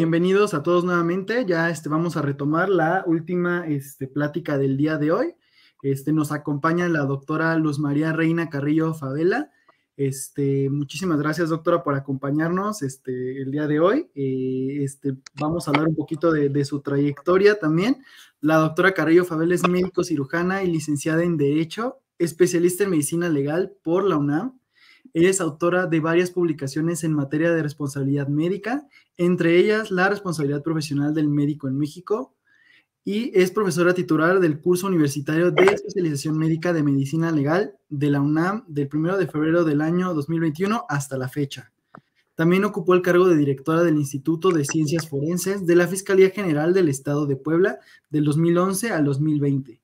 bienvenidos a todos nuevamente. Ya vamos a retomar la última plática del día de hoy. Nos acompaña la doctora Luz María Reina Carrillo Favela. Muchísimas gracias, doctora, por acompañarnos el día de hoy. Vamos a hablar un poquito de su trayectoria también. La doctora Carrillo Favela es médico cirujana y licenciada en Derecho, especialista en Medicina Legal por la UNAM. Ella es autora de varias publicaciones en materia de responsabilidad médica, entre ellas la responsabilidad profesional del médico en México, y es profesora titular del curso universitario de especialización médica de medicina legal de la UNAM del 1 de febrero del año 2021 hasta la fecha. También ocupó el cargo de directora del Instituto de Ciencias Forenses de la Fiscalía General del Estado de Puebla del 2011 al 2020.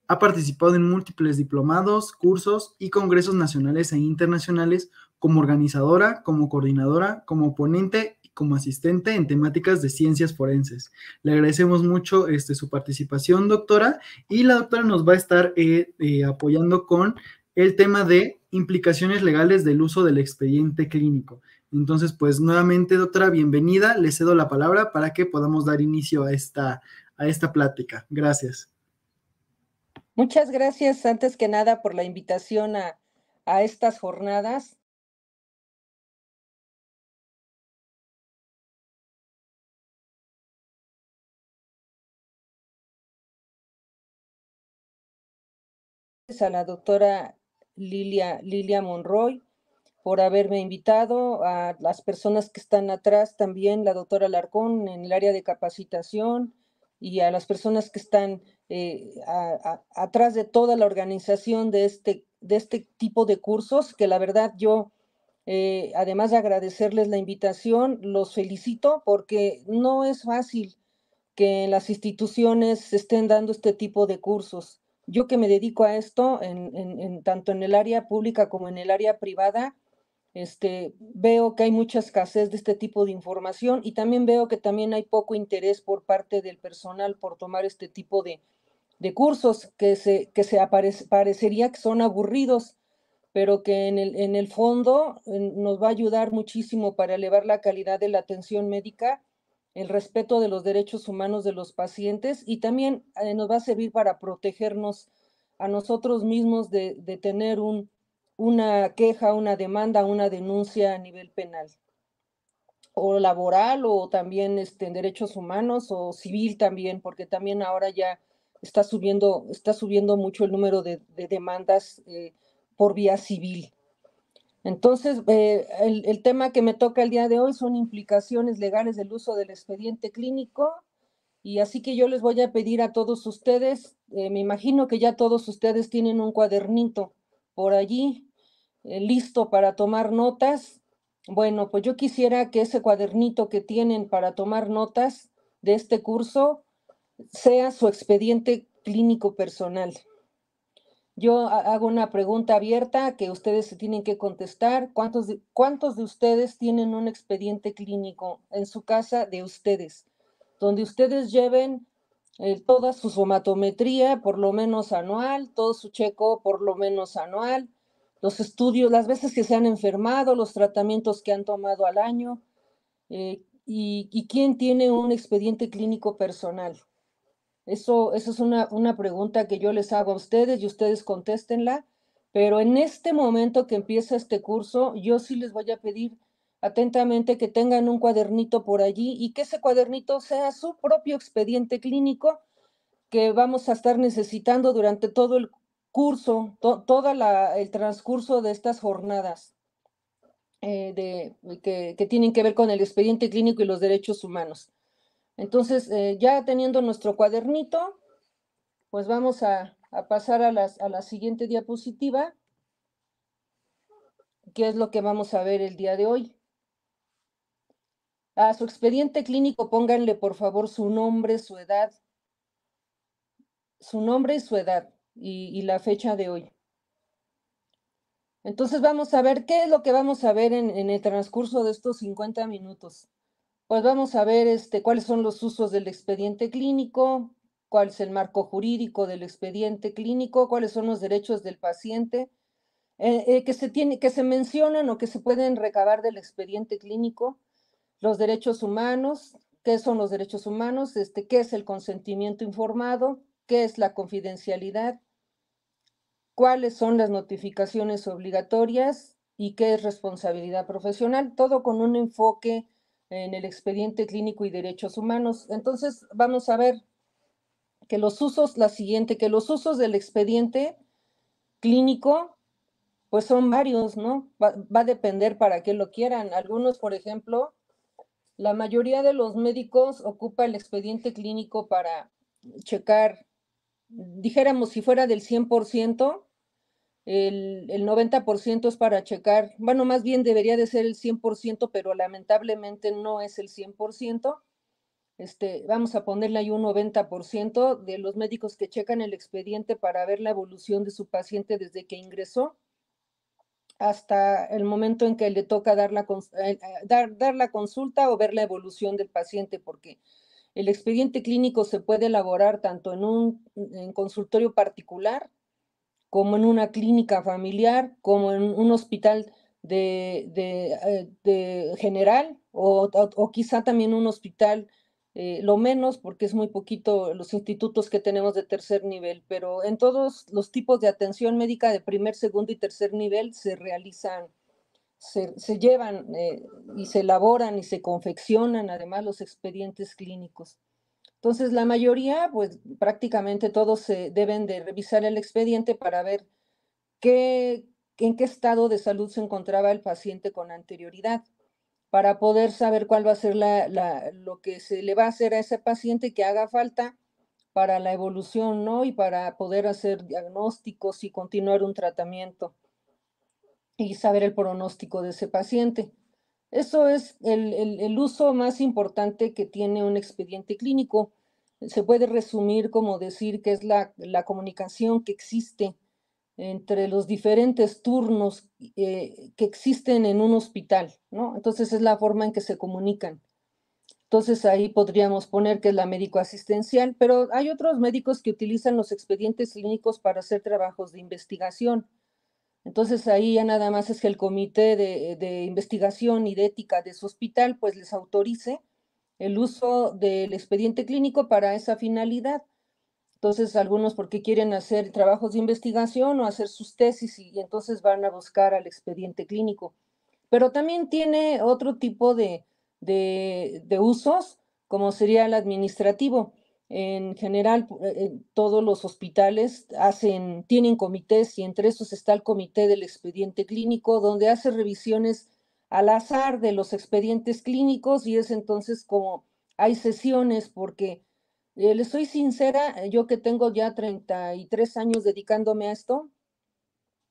Ha participado en múltiples diplomados, cursos y congresos nacionales e internacionales como organizadora, como coordinadora, como ponente y como asistente en temáticas de ciencias forenses. Le agradecemos mucho su participación, doctora, y la doctora nos va a estar apoyando con el tema de implicaciones legales del uso del expediente clínico. Entonces, pues nuevamente, doctora, bienvenida. Le cedo la palabra para que podamos dar inicio a esta plática. Gracias. Muchas gracias, antes que nada, por la invitación a estas jornadas. A la doctora Lilia Monroy por haberme invitado, a las personas que están atrás también, la doctora Larcón en el área de capacitación, y a las personas que están atrás de toda la organización de este tipo de cursos, que la verdad yo, además de agradecerles la invitación, los felicito porque no es fácil que en las instituciones se estén dando este tipo de cursos. Yo que me dedico a esto, tanto en el área pública como en el área privada, veo que hay mucha escasez de este tipo de información, y también veo que también hay poco interés por parte del personal por tomar este tipo de cursos parecería que son aburridos, pero que en el fondo nos va a ayudar muchísimo para elevar la calidad de la atención médica, el respeto de los derechos humanos de los pacientes, y también nos va a servir para protegernos a nosotros mismos de tener una queja, una demanda, una denuncia a nivel penal o laboral, o también en derechos humanos o civil también, porque también ahora ya está subiendo mucho el número de demandas por vía civil. Entonces, el tema que me toca el día de hoy son implicaciones legales del uso del expediente clínico, y así que yo les voy a pedir a todos ustedes, me imagino que ya todos ustedes tienen un cuadernito por allí, listo para tomar notas. Bueno, pues yo quisiera que ese cuadernito que tienen para tomar notas de este curso sea su expediente clínico personal. Yo hago una pregunta abierta que ustedes se tienen que contestar. ¿Cuántos de ustedes tienen un expediente clínico en su casa de ustedes, donde ustedes lleven toda su somatometría por lo menos anual, todo su checo por lo menos anual, los estudios, las veces que se han enfermado, los tratamientos que han tomado al año, y quién tiene un expediente clínico personal? Eso es una pregunta que yo les hago a ustedes y ustedes contéstenla, pero en este momento que empieza este curso, yo sí les voy a pedir atentamente que tengan un cuadernito por allí, y que ese cuadernito sea su propio expediente clínico que vamos a estar necesitando durante todo el curso, todo el transcurso de estas jornadas que tienen que ver con el expediente clínico y los derechos humanos. Entonces, ya teniendo nuestro cuadernito, pues vamos a pasar a la siguiente diapositiva, que es lo que vamos a ver el día de hoy. A su expediente clínico pónganle, por favor, su nombre y su edad, y la fecha de hoy. Entonces vamos a ver qué es lo que vamos a ver en el transcurso de estos 50 minutos. Pues vamos a ver cuáles son los usos del expediente clínico, cuál es el marco jurídico del expediente clínico, cuáles son los derechos del paciente que se mencionan o que se pueden recabar del expediente clínico, los derechos humanos qué son los derechos humanos, qué es el consentimiento informado, qué es la confidencialidad, cuáles son las notificaciones obligatorias y qué es responsabilidad profesional, todo con un enfoque en el expediente clínico y derechos humanos. Entonces, vamos a ver que los usos del expediente clínico, pues son varios, ¿no? Va a depender para qué lo quieran. Algunos, por ejemplo, la mayoría de los médicos ocupa el expediente clínico para checar, dijéramos, si fuera del 100%, el 90% es para checar, bueno, más bien debería de ser el 100%, pero lamentablemente no es el 100%. Vamos a ponerle ahí un 90% de los médicos que checan el expediente para ver la evolución de su paciente desde que ingresó hasta el momento en que le toca dar la consulta o ver la evolución del paciente, porque el expediente clínico se puede elaborar tanto en consultorio particular, como en una clínica familiar, como en un hospital de general, o quizá también un hospital, lo menos, porque es muy poquito los institutos que tenemos de tercer nivel, pero en todos los tipos de atención médica de primer, segundo y tercer nivel se realizan, se llevan y se elaboran y se confeccionan además los expedientes clínicos. Entonces, la mayoría, pues prácticamente todos se deben de revisar el expediente para ver en qué estado de salud se encontraba el paciente con anterioridad, para poder saber cuál va a ser lo que se le va a hacer a ese paciente que haga falta para la evolución, ¿no? Y para poder hacer diagnósticos y continuar un tratamiento y saber el pronóstico de ese paciente. Eso es el uso más importante que tiene un expediente clínico. Se puede resumir como decir que es la comunicación que existe entre los diferentes turnos que existen en un hospital, ¿no? Entonces es la forma en que se comunican. Entonces ahí podríamos poner que es la médico asistencial, pero hay otros médicos que utilizan los expedientes clínicos para hacer trabajos de investigación. Entonces ahí ya nada más es que el comité de investigación y de ética de su hospital pues les autorice el uso del expediente clínico para esa finalidad. Entonces, algunos porque quieren hacer trabajos de investigación o hacer sus tesis y entonces van a buscar al expediente clínico. Pero también tiene otro tipo de usos, como sería el administrativo. En general, todos los hospitales tienen comités y entre esos está el comité del expediente clínico, donde hace revisiones al azar de los expedientes clínicos y es entonces como hay sesiones porque les soy sincera, yo que tengo ya 33 años dedicándome a esto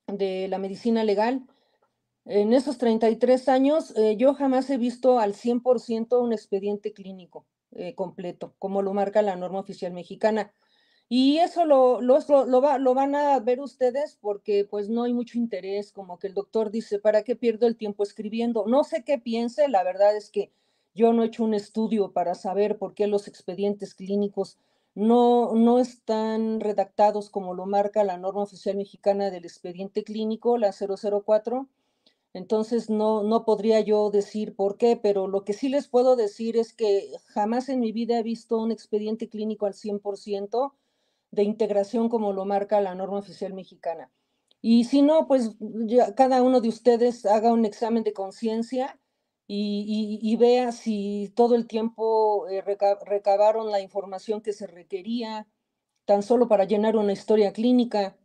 de la medicina legal, en esos 33 años yo jamás he visto al 100% un expediente clínico completo, como lo marca la norma oficial mexicana. Y eso lo van a ver ustedes porque pues no hay mucho interés, como que el doctor dice, ¿para qué pierdo el tiempo escribiendo? No sé qué piense, la verdad es que yo no he hecho un estudio para saber por qué los expedientes clínicos no están redactados como lo marca la norma oficial mexicana del expediente clínico, la 004. Entonces no podría yo decir por qué, pero lo que sí les puedo decir es que jamás en mi vida he visto un expediente clínico al 100% de integración como lo marca la norma oficial mexicana. Y si no, pues ya cada uno de ustedes haga un examen de conciencia y vea si todo el tiempo recabaron la información que se requería, tan solo para llenar una historia clínica,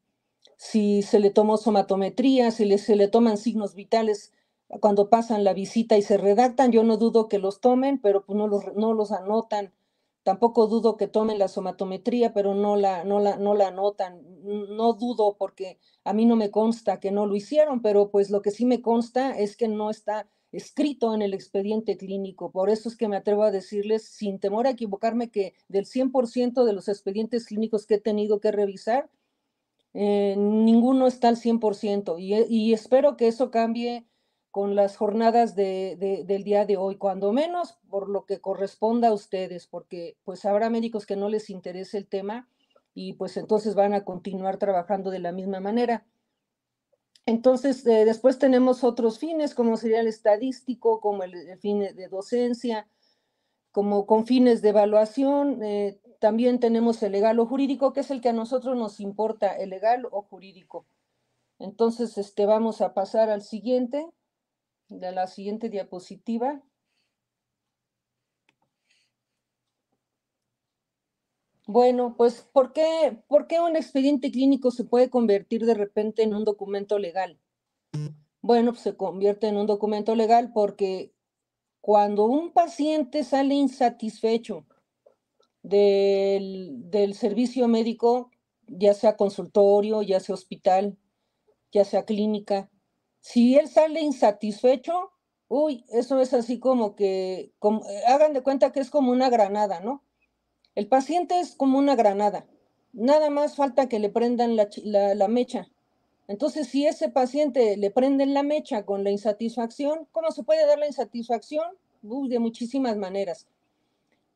si se le tomó somatometría, se le toman signos vitales cuando pasan la visita y se redactan, yo no dudo que los tomen, pero pues no los anotan. Tampoco dudo que tomen la somatometría, pero no la anotan. No dudo porque a mí no me consta que no lo hicieron, pero pues lo que sí me consta es que no está escrito en el expediente clínico. Por eso es que me atrevo a decirles, sin temor a equivocarme, que del 100% de los expedientes clínicos que he tenido que revisar, ninguno está al 100% y espero que eso cambie con las jornadas del día de hoy, cuando menos por lo que corresponda a ustedes, porque pues habrá médicos que no les interese el tema y pues entonces van a continuar trabajando de la misma manera. Entonces, después tenemos otros fines, como sería el estadístico, como el fin de docencia, como con fines de evaluación. También tenemos el legal o jurídico, que es el que a nosotros nos importa, el legal o jurídico. Entonces, vamos a pasar al siguiente, de la siguiente diapositiva. Bueno, pues, ¿por qué un expediente clínico se puede convertir de repente en un documento legal? Bueno, pues se convierte en un documento legal porque cuando un paciente sale insatisfecho del servicio médico, ya sea consultorio, ya sea hospital, ya sea clínica, si él sale insatisfecho, uy, eso es así como que, hagan de cuenta que es como una granada, ¿no? El paciente es como una granada, nada más falta que le prendan la mecha. Entonces, si ese paciente le prenden la mecha con la insatisfacción, ¿cómo se puede dar la insatisfacción? De muchísimas maneras.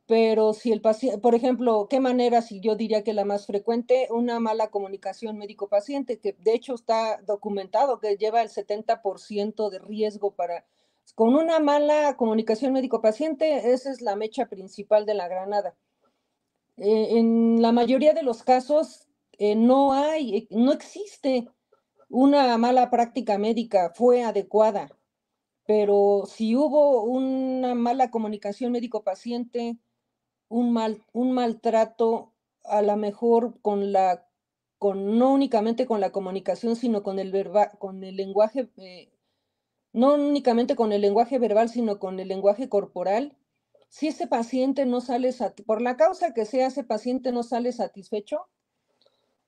Pero si el paciente, por ejemplo, ¿qué manera? Si yo diría que la más frecuente, una mala comunicación médico-paciente, que de hecho está documentado que lleva el 70% de riesgo para, con una mala comunicación médico-paciente, esa es la mecha principal de la granada. En la mayoría de los casos no existe una mala práctica médica, fue adecuada, pero si hubo una mala comunicación médico-paciente, un maltrato, a lo mejor no únicamente con la comunicación, sino con el lenguaje, no únicamente con el lenguaje verbal, sino con el lenguaje corporal. Si ese paciente no sale, por la causa que sea, ese paciente no sale satisfecho,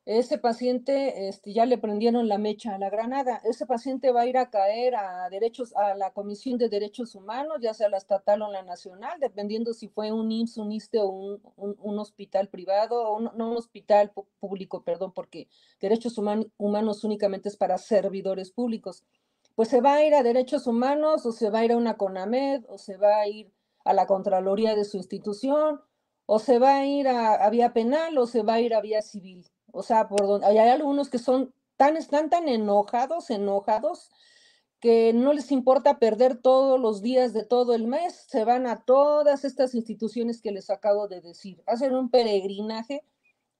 ese paciente ya le prendieron la mecha a la granada. Ese paciente va a ir a caer a la Comisión de Derechos Humanos, ya sea la estatal o la nacional, dependiendo si fue un IMSS, un ISSSTE o un hospital privado, o no un hospital público, perdón, porque derechos humanos únicamente es para servidores públicos. Pues se va a ir a Derechos Humanos, o se va a ir a una CONAMED, o se va a ir a la Contraloría de su institución, o se va a ir a vía penal, o se va a ir a vía civil. O sea, hay algunos que están tan enojados, que no les importa perder todos los días de todo el mes, se van a todas estas instituciones que les acabo de decir, hacen un peregrinaje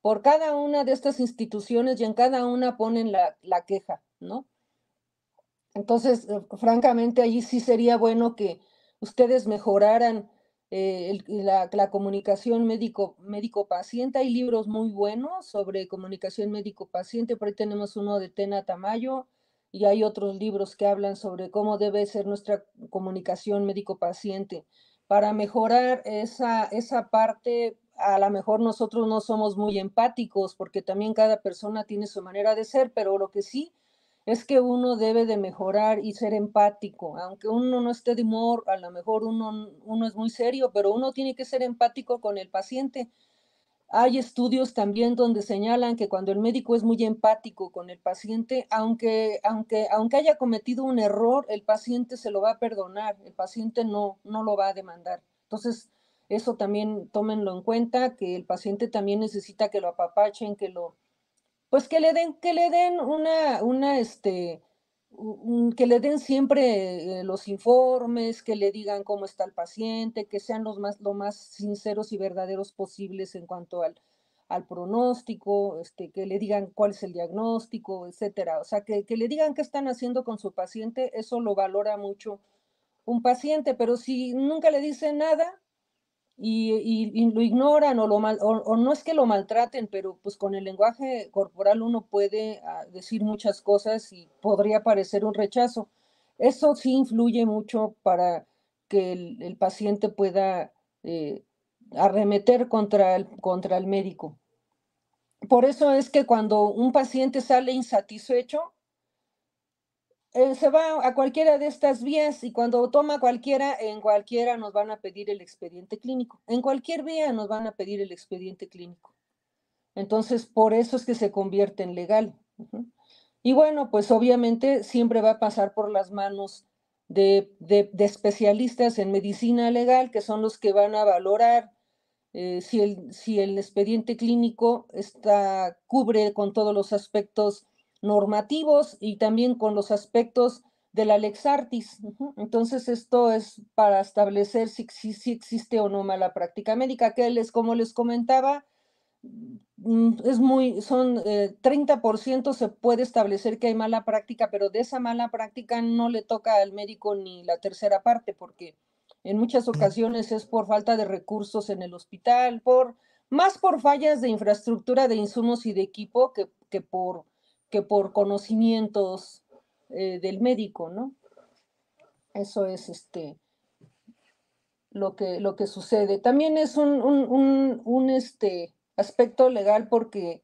por cada una de estas instituciones y en cada una ponen la queja, ¿no? Entonces, francamente, allí sí sería bueno que ustedes mejoraran la comunicación médico-paciente. Hay libros muy buenos sobre comunicación médico-paciente. Por ahí tenemos uno de Tena Tamayo y hay otros libros que hablan sobre cómo debe ser nuestra comunicación médico-paciente. Para mejorar esa parte, a lo mejor nosotros no somos muy empáticos porque también cada persona tiene su manera de ser, pero lo que sí es que uno debe de mejorar y ser empático, aunque uno no esté de humor, a lo mejor uno es muy serio, pero uno tiene que ser empático con el paciente. Hay estudios también donde señalan que cuando el médico es muy empático con el paciente, aunque haya cometido un error, el paciente se lo va a perdonar, el paciente no lo va a demandar. Entonces, eso también tómenlo en cuenta, que el paciente también necesita que lo apapachen, pues que le den que le den siempre los informes, que le digan cómo está el paciente, que sean lo más sinceros y verdaderos posibles en cuanto al pronóstico, que le digan cuál es el diagnóstico, etcétera. O sea, que le digan qué están haciendo con su paciente, eso lo valora mucho un paciente, pero si nunca le dicen nada, y lo ignoran o no es que lo maltraten, pero pues con el lenguaje corporal uno puede decir muchas cosas y podría parecer un rechazo. Eso sí influye mucho para que el paciente pueda arremeter contra el médico. Por eso es que cuando un paciente sale insatisfecho, se va a cualquiera de estas vías y cuando toma cualquiera, en cualquiera nos van a pedir el expediente clínico. En cualquier vía nos van a pedir el expediente clínico. Entonces, por eso es que se convierte en legal. Y bueno, pues obviamente siempre va a pasar por las manos de especialistas en medicina legal, que son los que van a valorar si el expediente clínico cubre con todos los aspectos normativos y también con los aspectos la Lex Artis. Entonces, esto es para establecer si existe o no mala práctica médica, que como les comentaba, son 30% se puede establecer que hay mala práctica, pero de esa mala práctica no le toca al médico ni la tercera parte, porque en muchas ocasiones es por falta de recursos en el hospital, más por fallas de infraestructura, de insumos y de equipo que por conocimientos del médico, ¿no? Eso es lo que sucede. También es un aspecto legal porque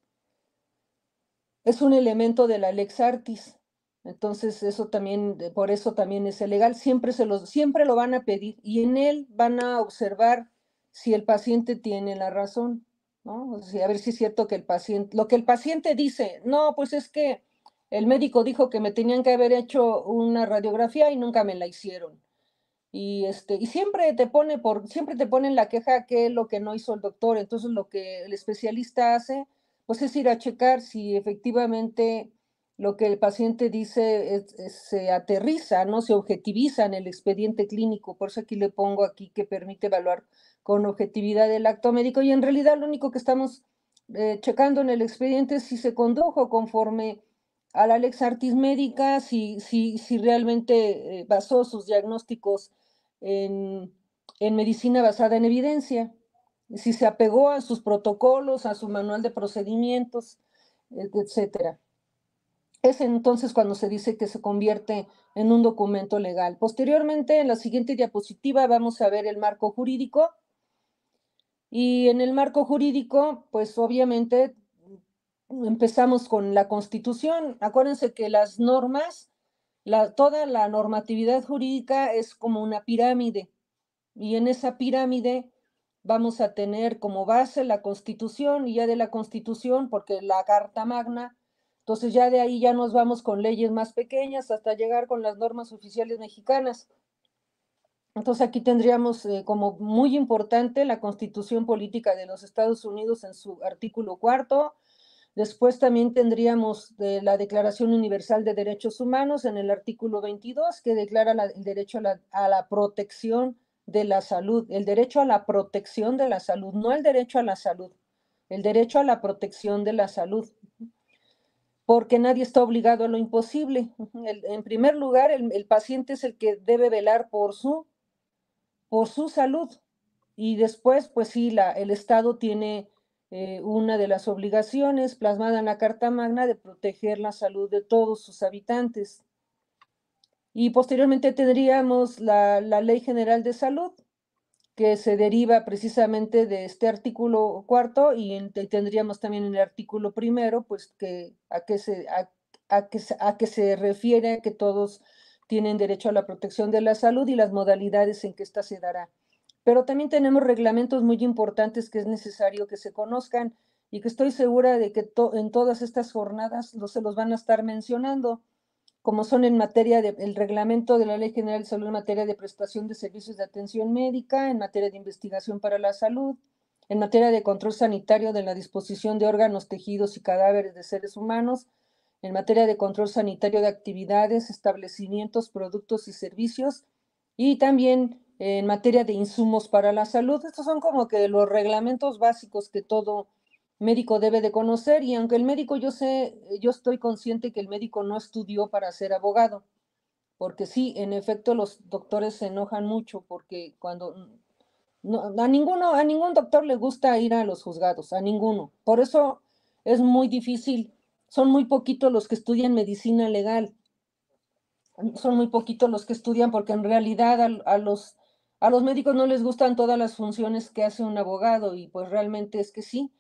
es un elemento de la Lex Artis. Entonces, eso también, por eso también es ilegal. Siempre lo van a pedir y en él van a observar si el paciente tiene la razón, ¿no? O sea, a ver si es cierto que lo que el paciente dice, no, pues es que el médico dijo que me tenían que haber hecho una radiografía y nunca me la hicieron. Y siempre siempre te ponen la queja que es lo que no hizo el doctor. Entonces, lo que el especialista hace, pues es ir a checar si efectivamente lo que el paciente dice se aterriza, ¿no? Se objetiviza en el expediente clínico. Por eso aquí le pongo aquí que permite evaluar con objetividad el acto médico. Y en realidad lo único que estamos checando en el expediente es si se condujo conforme a la Lex Artis médica, si realmente basó sus diagnósticos en, medicina basada en evidencia, si se apegó a sus protocolos, a su manual de procedimientos, etcétera. Es entonces cuando se dice que se convierte en un documento legal. Posteriormente, en la siguiente diapositiva, vamos a ver el marco jurídico. Y en el marco jurídico, pues obviamente empezamos con la Constitución. Acuérdense que las normas, toda la normatividad jurídica es como una pirámide. Y en esa pirámide vamos a tener como base la Constitución, y ya de la Constitución, porque la Carta Magna, entonces ya de ahí ya nos vamos con leyes más pequeñas hasta llegar con las normas oficiales mexicanas. Entonces aquí tendríamos como muy importante la Constitución Política de los Estados Unidos en su artículo 4. Después también tendríamos la Declaración Universal de Derechos Humanos en el artículo 22, que declara el derecho a la protección de la salud, el derecho a la protección de la salud, no el derecho a la salud, el derecho a la protección de la salud, porque nadie está obligado a lo imposible. En primer lugar, el paciente es el que debe velar por su salud, y después, pues sí, el Estado tiene una de las obligaciones plasmada en la Carta Magna de proteger la salud de todos sus habitantes. Y posteriormente tendríamos la Ley General de Salud, que se deriva precisamente de este artículo 4, y tendríamos también en el artículo 1, pues a que se refiere a que todos tienen derecho a la protección de la salud y las modalidades en que ésta se dará. Pero también tenemos reglamentos muy importantes que es necesario que se conozcan y que estoy segura de que en todas estas jornadas se los van a estar mencionando, como son en materia del reglamento de la Ley General de Salud en materia de prestación de servicios de atención médica, en materia de investigación para la salud, en materia de control sanitario de la disposición de órganos, tejidos y cadáveres de seres humanos, en materia de control sanitario de actividades, establecimientos, productos y servicios, y también en materia de insumos para la salud. Estos son como que los reglamentos básicos que todo médico debe de conocer, y aunque el médico, yo estoy consciente que el médico no estudió para ser abogado, porque sí, en efecto, los doctores se enojan mucho porque a ningún doctor le gusta ir a los juzgados, a ninguno. Por eso es muy difícil, son muy poquitos los que estudian medicina legal, son muy poquitos los que estudian, porque en realidad a los médicos no les gustan todas las funciones que hace un abogado, y pues realmente es que sí.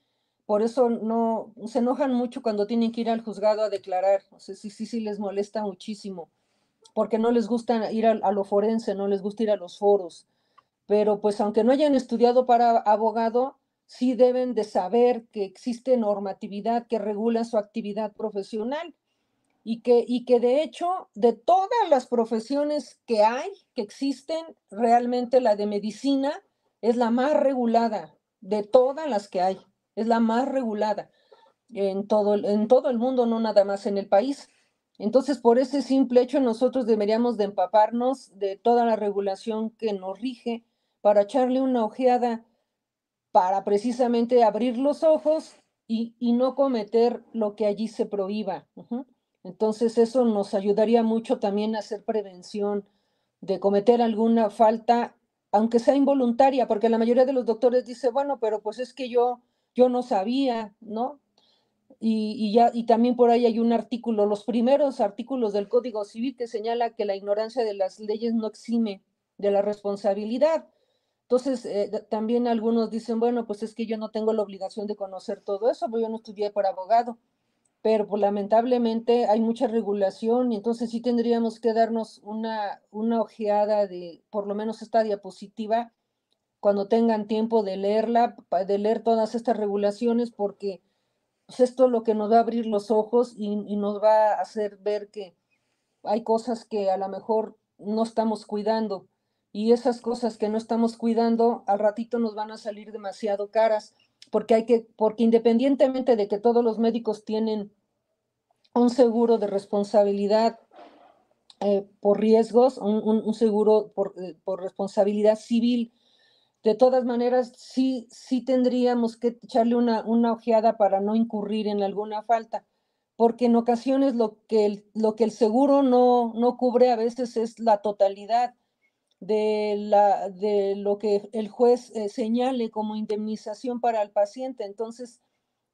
Por eso no se enojan mucho cuando tienen que ir al juzgado a declarar. O sea, sí les molesta muchísimo, porque no les gusta ir a lo forense, no les gusta ir a los foros. Pero pues aunque no hayan estudiado para abogado, sí deben de saber que existe normatividad que regula su actividad profesional, y que de hecho, de todas las profesiones que existen, realmente la de medicina es la más regulada de todas las que hay, es la más regulada en todo el mundo, no nada más en el país. Entonces, por ese simple hecho, nosotros deberíamos de empaparnos de toda la regulación que nos rige para echarle una ojeada para precisamente abrir los ojos y no cometer lo que allí se prohíba. Entonces, eso nos ayudaría mucho también a hacer prevención de cometer alguna falta, aunque sea involuntaria, porque la mayoría de los doctores dice, bueno, pero pues es que yo no sabía, ¿no? Y también por ahí hay un artículo, los primeros artículos del Código Civil que señala que la ignorancia de las leyes no exime de la responsabilidad. Entonces, también algunos dicen, bueno, pues es que yo no tengo la obligación de conocer todo eso, porque yo no estudié para abogado, pero pues, lamentablemente hay mucha regulación y entonces sí tendríamos que darnos una ojeada de por lo menos esta diapositiva cuando tengan tiempo de leerla, de leer todas estas regulaciones, porque pues, esto es lo que nos va a abrir los ojos y nos va a hacer ver que hay cosas que a lo mejor no estamos cuidando y esas cosas que no estamos cuidando al ratito nos van a salir demasiado caras porque independientemente de que todos los médicos tienen un seguro de responsabilidad por riesgos, un seguro por responsabilidad civil, de todas maneras sí tendríamos que echarle una ojeada para no incurrir en alguna falta, porque en ocasiones lo que el seguro no cubre a veces es la totalidad de lo que el juez señale como indemnización para el paciente. Entonces,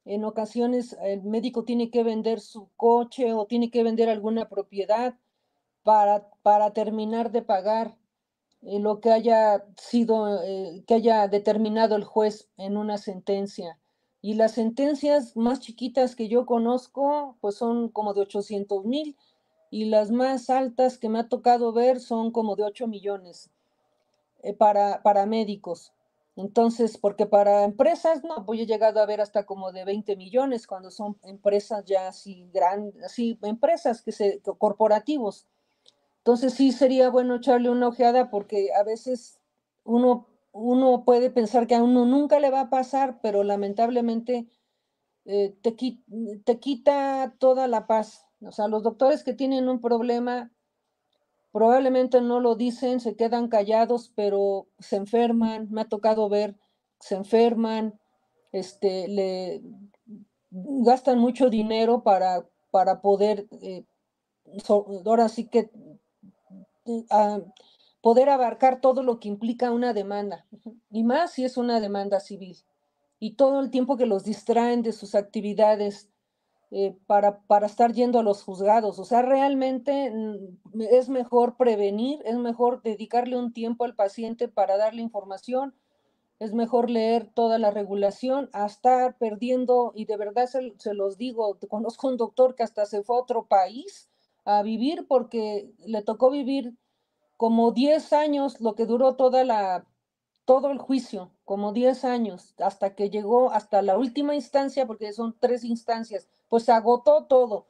en ocasiones el médico tiene que vender su coche o tiene que vender alguna propiedad para terminar de pagar lo que haya sido, que haya determinado el juez en una sentencia. Y las sentencias más chiquitas que yo conozco, pues son como de 800,000 y las más altas que me ha tocado ver son como de 8 millones para médicos. Entonces, porque para empresas, no, pues he llegado a ver hasta como de 20 millones cuando son empresas ya así grandes, así empresas corporativos. Entonces sí sería bueno echarle una ojeada porque a veces uno puede pensar que a uno nunca le va a pasar, pero lamentablemente te quita toda la paz. O sea, los doctores que tienen un problema probablemente no lo dicen, se quedan callados, pero se enferman. Me ha tocado ver, se enferman, le gastan mucho dinero para poder, ahora sí que a poder abarcar todo lo que implica una demanda, y más si es una demanda civil, y todo el tiempo que los distraen de sus actividades para estar yendo a los juzgados. O sea, realmente es mejor prevenir, es mejor dedicarle un tiempo al paciente para darle información, es mejor leer toda la regulación a estar perdiendo, y de verdad se los digo, conozco un doctor que hasta se fue a otro país a vivir porque le tocó vivir como 10 años, lo que duró todo el juicio, como 10 años, hasta que llegó hasta la última instancia, porque son 3 instancias, pues se agotó todo.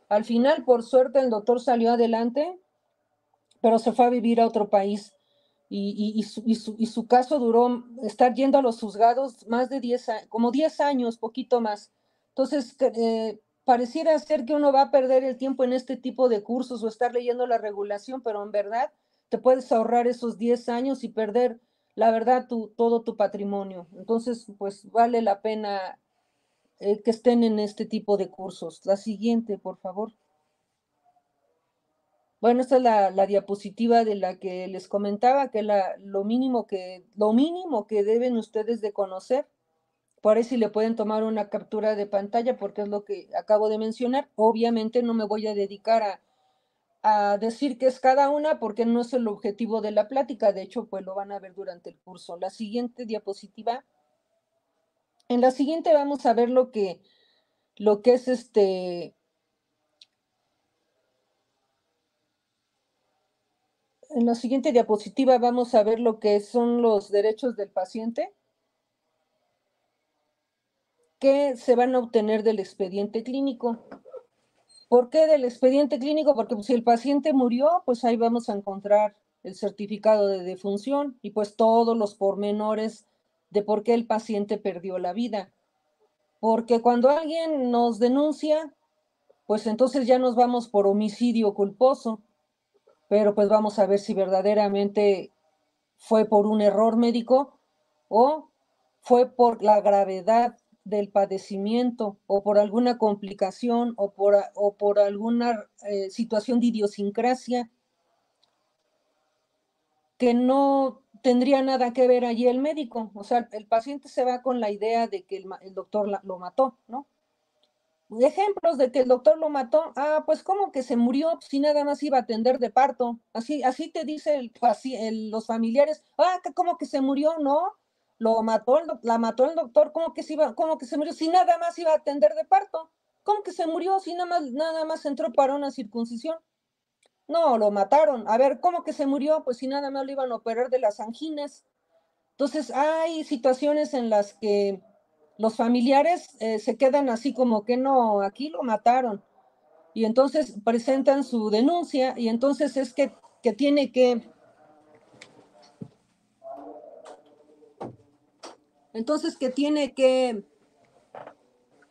Al final, por suerte, el doctor salió adelante, pero se fue a vivir a otro país. Y su caso duró estar yendo a los juzgados más de 10 años, como 10 años, poquito más. Entonces, pareciera ser que uno va a perder el tiempo en este tipo de cursos o estar leyendo la regulación, pero en verdad te puedes ahorrar esos 10 años y perder, la verdad, todo tu patrimonio. Entonces, pues vale la pena que estén en este tipo de cursos. La siguiente, por favor. Bueno, esta es la diapositiva de la que les comentaba, que lo mínimo que deben ustedes de conocer. Por ahí si le pueden tomar una captura de pantalla, porque es lo que acabo de mencionar. Obviamente no me voy a dedicar a decir qué es cada una, porque no es el objetivo de la plática. De hecho, pues lo van a ver durante el curso. La siguiente diapositiva. En la siguiente vamos a ver lo que es en la siguiente diapositiva vamos a ver lo que son los derechos del paciente que se van a obtener del expediente clínico. ¿Por qué del expediente clínico? Porque pues, si el paciente murió, pues ahí vamos a encontrar el certificado de defunción y pues todos los pormenores de por qué el paciente perdió la vida. Porque cuando alguien nos denuncia, pues entonces ya nos vamos por homicidio culposo, pero pues vamos a ver si verdaderamente fue por un error médico o fue por la gravedad del padecimiento o por alguna complicación o por alguna situación de idiosincrasia que no tendría nada que ver allí el médico. O sea, el paciente se va con la idea de que el doctor lo mató, ¿no? Ejemplos de que el doctor lo mató, pues como que se murió si nada más iba a atender de parto, así te dice los familiares, que como que se murió, no, la mató el doctor, como que se murió si nada más iba a atender de parto, como que se murió si nada más entró para una circuncisión, no, lo mataron, a ver, ¿cómo que se murió? Pues si nada más lo iban a operar de las anginas. Entonces hay situaciones en las que los familiares se quedan así como que no, aquí lo mataron. Y entonces presentan su denuncia y entonces es que tiene que... Entonces que tiene que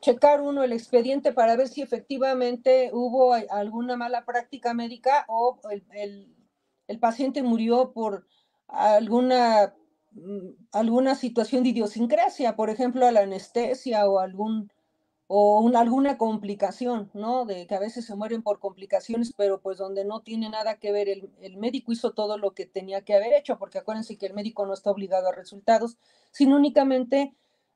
checar uno el expediente para ver si efectivamente hubo alguna mala práctica médica o el paciente murió por alguna situación de idiosincrasia, por ejemplo, la anestesia o alguna complicación, ¿no? De que a veces se mueren por complicaciones, pero pues donde no tiene nada que ver, el médico hizo todo lo que tenía que haber hecho, porque acuérdense que el médico no está obligado a resultados, sino únicamente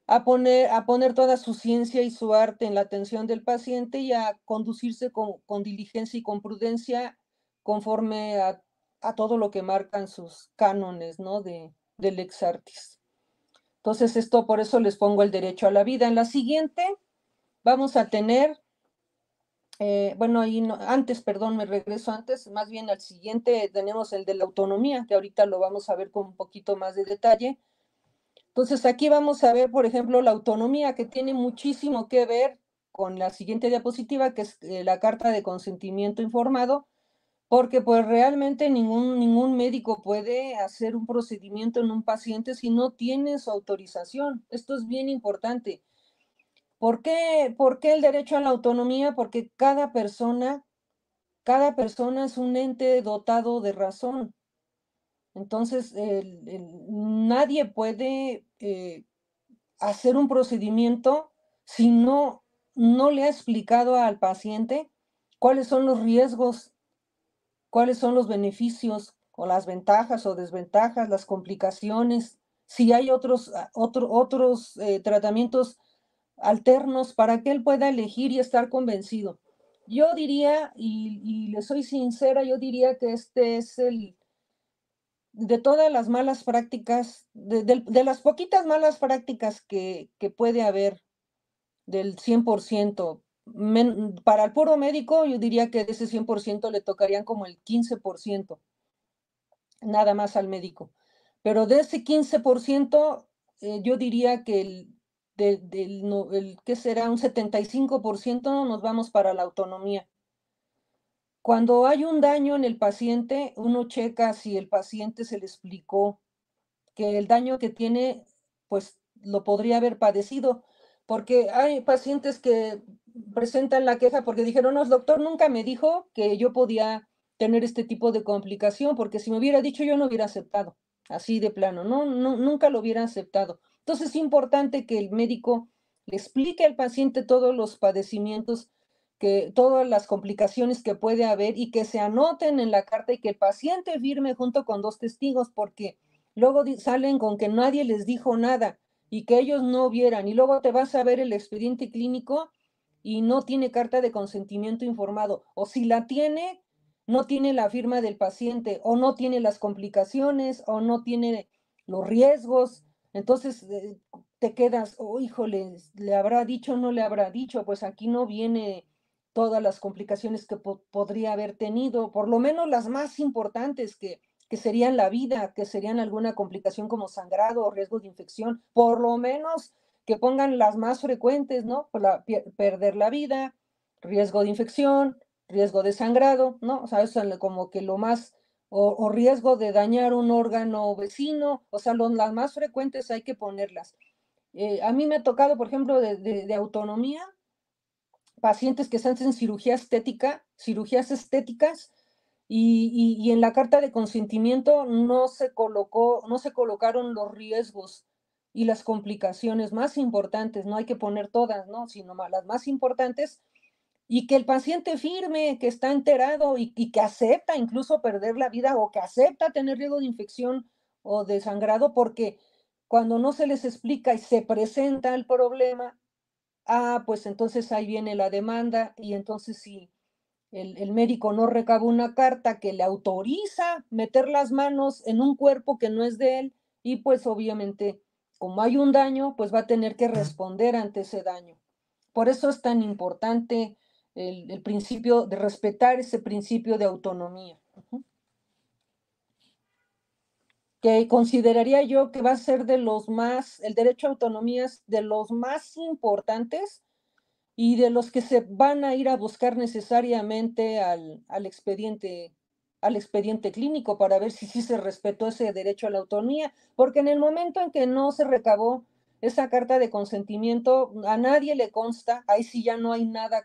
a poner toda su ciencia y su arte en la atención del paciente y a conducirse con diligencia y con prudencia conforme a todo lo que marcan sus cánones, ¿no? Del ex artis. Entonces, esto por eso les pongo el derecho a la vida. En la siguiente vamos a tener, bueno, ahí no, antes, perdón, me regreso antes, más bien al siguiente tenemos el de la autonomía, que ahorita lo vamos a ver con un poquito más de detalle. Entonces, aquí vamos a ver, por ejemplo, la autonomía, que tiene muchísimo que ver con la siguiente diapositiva, que es la carta de consentimiento informado, porque pues realmente ningún médico puede hacer un procedimiento en un paciente si no tiene su autorización. Esto es bien importante. ¿Por qué el derecho a la autonomía? Porque cada persona es un ente dotado de razón. Entonces, nadie puede hacer un procedimiento si no le ha explicado al paciente cuáles son los riesgos, cuáles son los beneficios o las ventajas o desventajas, las complicaciones, si hay otros tratamientos alternos para que él pueda elegir y estar convencido. Yo diría, y le soy sincera, yo diría que este es de todas las malas prácticas, de las poquitas malas prácticas que puede haber del 100%, para el puro médico, yo diría que de ese 100% le tocarían como el 15%, nada más al médico. Pero de ese 15%, yo diría que ¿qué será? Un 75% nos vamos para la autonomía. Cuando hay un daño en el paciente, uno checa si el paciente se le explicó que el daño que tiene, pues lo podría haber padecido, porque hay pacientes que presentan la queja porque dijeron, no, el doctor nunca me dijo que yo podía tener este tipo de complicación, porque si me hubiera dicho yo no hubiera aceptado, así de plano, no, nunca lo hubiera aceptado. Entonces es importante que el médico le explique al paciente todos los padecimientos, todas las complicaciones que puede haber y que se anoten en la carta y que el paciente firme junto con 2 testigos, porque luego salen con que nadie les dijo nada y que ellos no vieran, y luego te vas a ver el expediente clínico y no tiene carta de consentimiento informado, o si la tiene, no tiene la firma del paciente, o no tiene las complicaciones, o no tiene los riesgos. Entonces te quedas, oh, híjole, ¿le habrá dicho o no le habrá dicho? Pues aquí no viene todas las complicaciones que podría haber tenido, por lo menos las más importantes que serían la vida, que serían alguna complicación como sangrado o riesgo de infección, por lo menos que pongan las más frecuentes, ¿no? Perder la vida, riesgo de infección, riesgo de sangrado, ¿no? O sea, eso es como que lo más, o riesgo de dañar un órgano vecino, o sea, las más frecuentes hay que ponerlas. A mí me ha tocado, por ejemplo, de autonomía, pacientes que se hacen cirugías estéticas, y en la carta de consentimiento no se colocaron los riesgos y las complicaciones más importantes, no hay que poner todas, ¿no? Sino las más importantes, y que el paciente firme, que está enterado y que acepta incluso perder la vida o que acepta tener riesgo de infección o de sangrado, porque cuando no se les explica y se presenta el problema, pues entonces ahí viene la demanda, y entonces si el médico no recaba una carta que le autoriza meter las manos en un cuerpo que no es de él, y pues obviamente como hay un daño, pues va a tener que responder ante ese daño. Por eso es tan importante el principio de respetar ese principio de autonomía. Que consideraría yo que va a ser el derecho a autonomía es de los más importantes y de los que se van a ir a buscar necesariamente al expediente clínico para ver si sí se respetó ese derecho a la autonomía, porque en el momento en que no se recabó esa carta de consentimiento, a nadie le consta, ahí sí ya no hay nada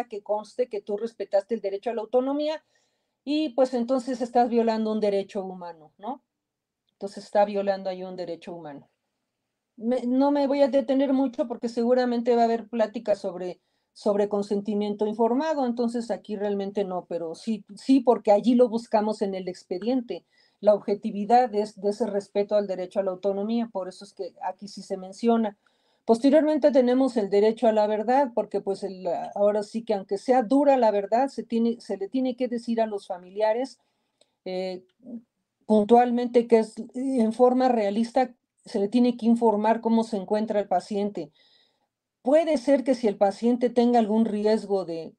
que conste que tú respetaste el derecho a la autonomía, y pues entonces estás violando un derecho humano, ¿no? Entonces está violando ahí un derecho humano. No me voy a detener mucho porque seguramente va a haber pláticas sobre consentimiento informado, entonces aquí realmente no, pero sí, porque allí lo buscamos en el expediente, la objetividad de ese respeto al derecho a la autonomía, por eso es que aquí sí se menciona. Posteriormente tenemos el derecho a la verdad, porque pues ahora sí que aunque sea dura la verdad, se le tiene que decir a los familiares eh, puntualmente que es en forma realista, se le tiene que informar cómo se encuentra el paciente. Puede ser que si el paciente tenga algún riesgo de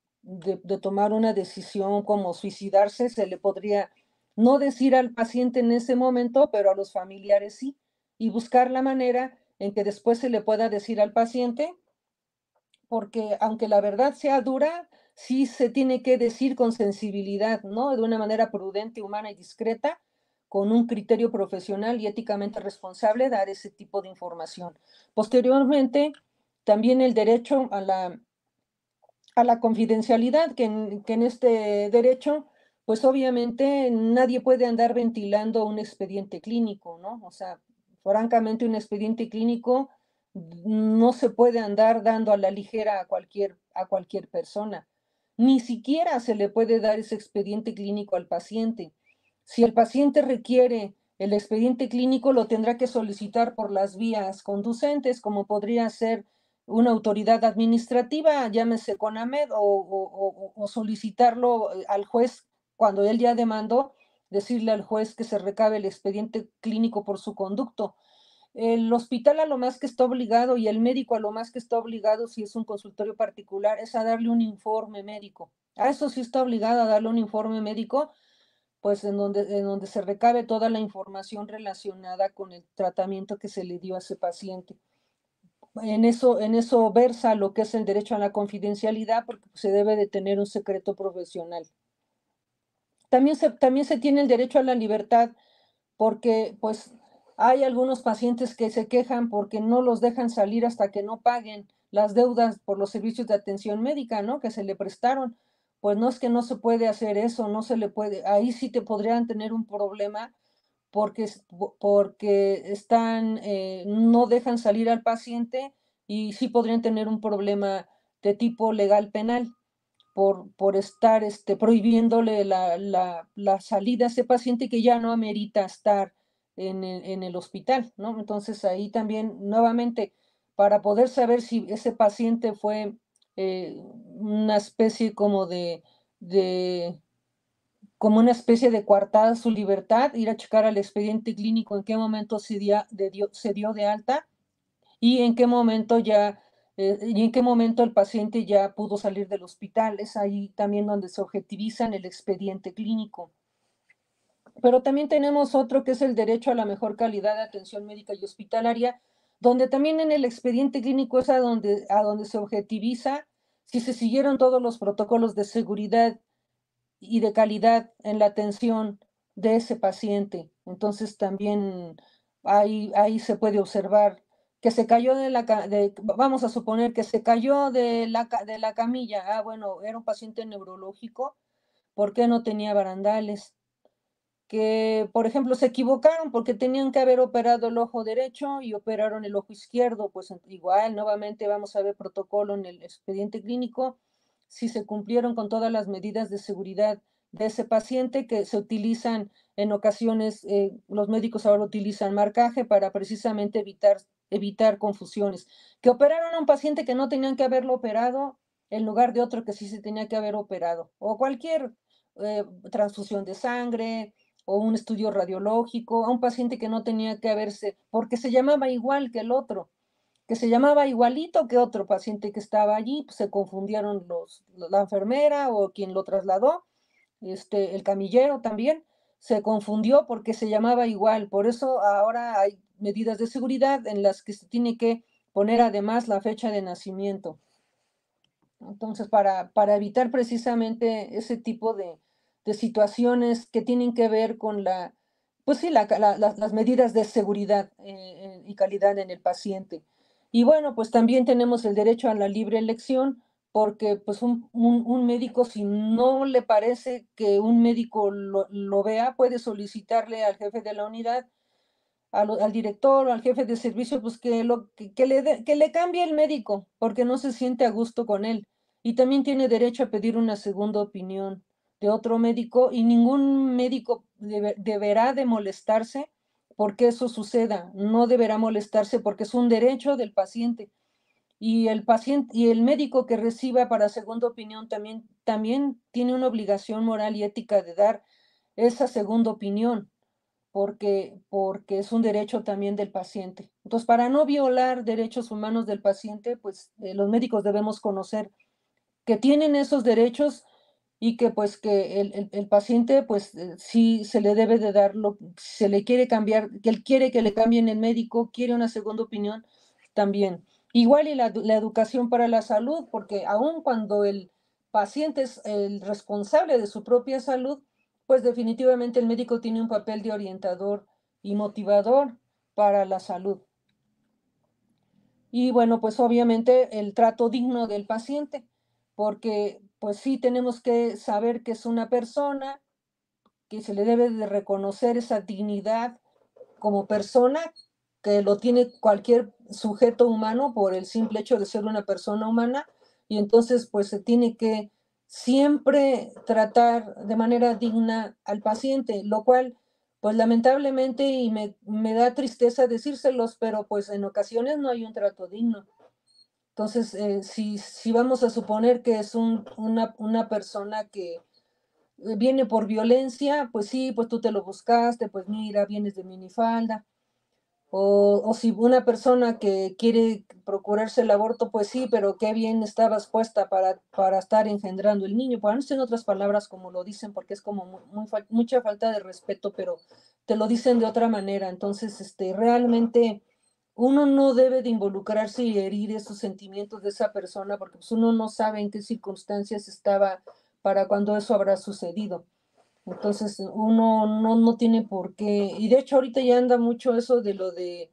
tomar una decisión como suicidarse, se le podría no decir al paciente en ese momento, pero a los familiares sí, y buscar la manera en que después se le pueda decir al paciente, porque aunque la verdad sea dura, sí se tiene que decir con sensibilidad, ¿no? De una manera prudente, humana y discreta, con un criterio profesional y éticamente responsable, dar ese tipo de información. Posteriormente, también el derecho a la confidencialidad, que en este derecho, pues obviamente nadie puede andar ventilando un expediente clínico, ¿no? O sea, francamente un expediente clínico no se puede andar dando a la ligera a cualquier persona. Ni siquiera se le puede dar ese expediente clínico al paciente. Si el paciente requiere el expediente clínico, lo tendrá que solicitar por las vías conducentes, como podría ser una autoridad administrativa, llámese CONAMED, o solicitarlo al juez cuando él ya demandó, decirle al juez que se recabe el expediente clínico por su conducto. El hospital a lo más que está obligado y el médico a lo más que está obligado, si es un consultorio particular, es a darle un informe médico. A eso sí está obligado a darle un informe médico, pues en donde se recabe toda la información relacionada con el tratamiento que se le dio a ese paciente. En eso versa lo que es el derecho a la confidencialidad, porque se debe de tener un secreto profesional. También se tiene el derecho a la libertad, porque pues hay algunos pacientes que se quejan porque no los dejan salir hasta que no paguen las deudas por los servicios de atención médica, ¿no? Que se le prestaron. Pues no es que no se puede hacer eso, no se le puede, ahí sí te podrían tener un problema porque no dejan salir al paciente, y sí podrían tener un problema de tipo legal penal por estar prohibiéndole la salida a ese paciente que ya no amerita estar en el hospital, ¿no? Entonces ahí también, nuevamente, para poder saber si ese paciente fue una especie de como una especie de coartada su libertad, ir a checar al expediente clínico en qué momento se dio de alta y en qué momento el paciente ya pudo salir del hospital. Es ahí también donde se objetiviza en el expediente clínico. Pero también tenemos otro que es el derecho a la mejor calidad de atención médica y hospitalaria, donde también en el expediente clínico es a donde se objetiviza si se siguieron todos los protocolos de seguridad y de calidad en la atención de ese paciente. Entonces también ahí se puede observar que se cayó vamos a suponer que se cayó de la camilla. Ah, bueno, era un paciente neurológico, ¿por qué no tenía barandales? Que, por ejemplo, se equivocaron porque tenían que haber operado el ojo derecho y operaron el ojo izquierdo, pues igual, nuevamente vamos a ver protocolo en el expediente clínico, si se cumplieron con todas las medidas de seguridad de ese paciente que se utilizan en ocasiones, los médicos ahora utilizan marcaje para precisamente evitar confusiones. Que operaron a un paciente que no tenían que haberlo operado en lugar de otro que sí se tenía que haber operado, o cualquier transfusión de sangre, o un estudio radiológico, a un paciente que no tenía que haberse, porque se llamaba igual que el otro, que se llamaba igualito que otro paciente que estaba allí, pues se confundieron la enfermera o quien lo trasladó, el camillero también, se confundió porque se llamaba igual. Por eso ahora hay medidas de seguridad en las que se tiene que poner además la fecha de nacimiento. Entonces, para evitar precisamente ese tipo de situaciones que tienen que ver con pues sí, las medidas de seguridad y calidad en el paciente. Y bueno, pues también tenemos el derecho a la libre elección, porque pues un médico, si no le parece que un médico lo vea, puede solicitarle al jefe de la unidad, al director o al jefe de servicio, pues que le cambie el médico, porque no se siente a gusto con él. Y también tiene derecho a pedir una segunda opinión de otro médico, y ningún médico deberá de molestarse porque eso suceda. No deberá molestarse porque es un derecho del paciente. Y el paciente y el médico que reciba para segunda opinión también tiene una obligación moral y ética de dar esa segunda opinión, porque es un derecho también del paciente. Entonces, para no violar derechos humanos del paciente, pues los médicos debemos conocer que tienen esos derechos, y que pues que el paciente pues sí se le debe de dar se le quiere cambiar, que él quiere que le cambien el médico, quiere una segunda opinión también. Igual y la educación para la salud, porque aun cuando el paciente es el responsable de su propia salud, pues definitivamente el médico tiene un papel de orientador y motivador para la salud. Y bueno, pues obviamente el trato digno del paciente, porque pues sí tenemos que saber que es una persona, que se le debe de reconocer esa dignidad como persona, que lo tiene cualquier sujeto humano por el simple hecho de ser una persona humana. Y entonces pues se tiene que siempre tratar de manera digna al paciente, lo cual pues lamentablemente, y me da tristeza decírselos, pero pues en ocasiones no hay un trato digno. Entonces, si vamos a suponer que es una persona que viene por violencia, pues sí, pues tú te lo buscaste, pues mira, vienes de minifalda. O si una persona que quiere procurarse el aborto, pues sí, pero qué bien estabas puesta para estar engendrando el niño. Para no ser en otras palabras como lo dicen, porque es como mucha falta de respeto, pero te lo dicen de otra manera. Entonces, realmente uno no debe de involucrarse y herir esos sentimientos de esa persona, porque pues uno no sabe en qué circunstancias estaba para cuando eso habrá sucedido. Entonces, uno no tiene por qué, y de hecho ahorita ya anda mucho eso de lo de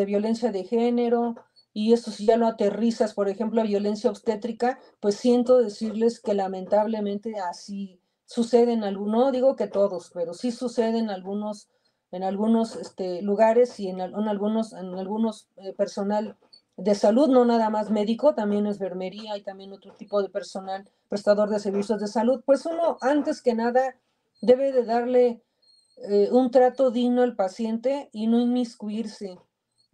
violencia de género, y eso si ya lo aterrizas, por ejemplo, a violencia obstétrica, pues siento decirles que lamentablemente así sucede en algunos, no digo que todos, pero sí sucede en algunos lugares, y en algunos personal de salud, no nada más médico, también enfermería y también otro tipo de personal prestador de servicios de salud. Pues uno, antes que nada, debe de darle un trato digno al paciente y no inmiscuirse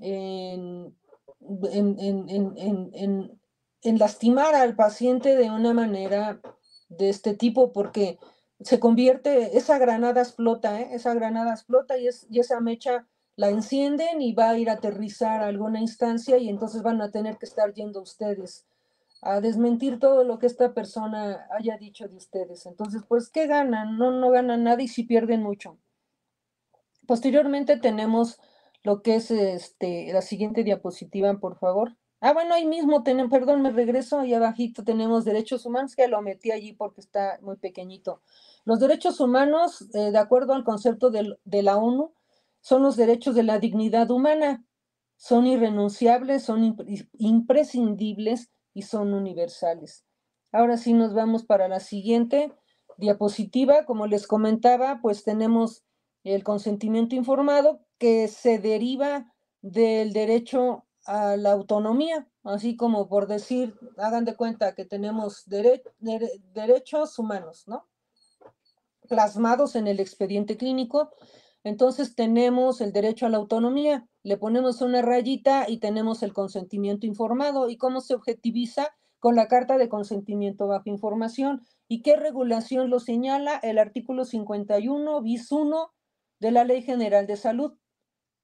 en, en lastimar al paciente de una manera de este tipo, porque se convierte, esa granada explota, esa granada explota, y esa mecha la encienden y va a ir a aterrizar a alguna instancia, y entonces van a tener que estar yendo ustedes a desmentir todo lo que esta persona haya dicho de ustedes. Entonces, pues, ¿qué ganan? No ganan nada, y sí pierden mucho. Posteriormente tenemos lo que es la siguiente diapositiva, por favor. Ah, bueno, ahí mismo tenemos, perdón, me regreso, ahí abajito tenemos derechos humanos, que lo metí allí porque está muy pequeñito. Los derechos humanos, de acuerdo al concepto de la ONU, son los derechos de la dignidad humana. son irrenunciables, son imprescindibles y son universales. Ahora sí nos vamos para la siguiente diapositiva. Como les comentaba, pues tenemos el consentimiento informado que se deriva del derecho a la autonomía, así como por decir, hagan de cuenta que tenemos derechos humanos, ¿no? Plasmados en el expediente clínico. Entonces tenemos el derecho a la autonomía, le ponemos una rayita y tenemos el consentimiento informado. ¿Y cómo se objetiviza? Con la carta de consentimiento bajo información. ¿Y qué regulación lo señala? El artículo 51 bis 1 de la Ley General de Salud,